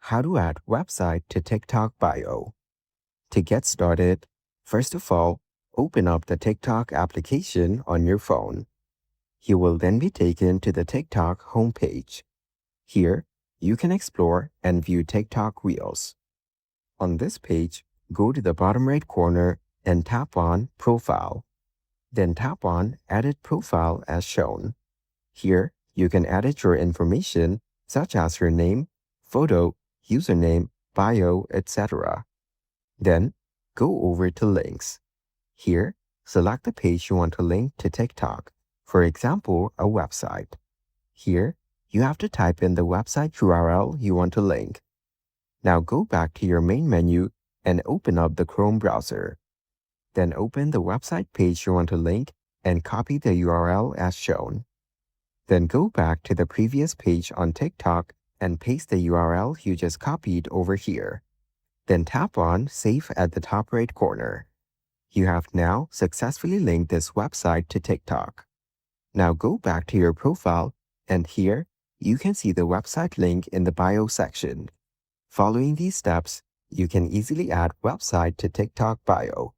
How to add website to TikTok bio. To get started, first of all, open up the TikTok application on your phone. You will then be taken to the TikTok homepage. Here, you can explore and view TikTok Reels. On this page, go to the bottom right corner and tap on Profile. Then tap on Edit Profile as shown. Here, you can edit your information such as your name, photo, username, bio, etc. Then, go over to Links. Here, select the page you want to link to TikTok, for example, a website. Here, you have to type in the website URL you want to link. Now go back to your main menu and open up the Chrome browser. Then open the website page you want to link and copy the URL as shown. Then go back to the previous page on TikTok and paste the URL you just copied over here. Then tap on Save at the top right corner. You have now successfully linked this website to TikTok. Now go back to your profile, and here you can see the website link in the bio section. Following these steps, you can easily add website to TikTok bio.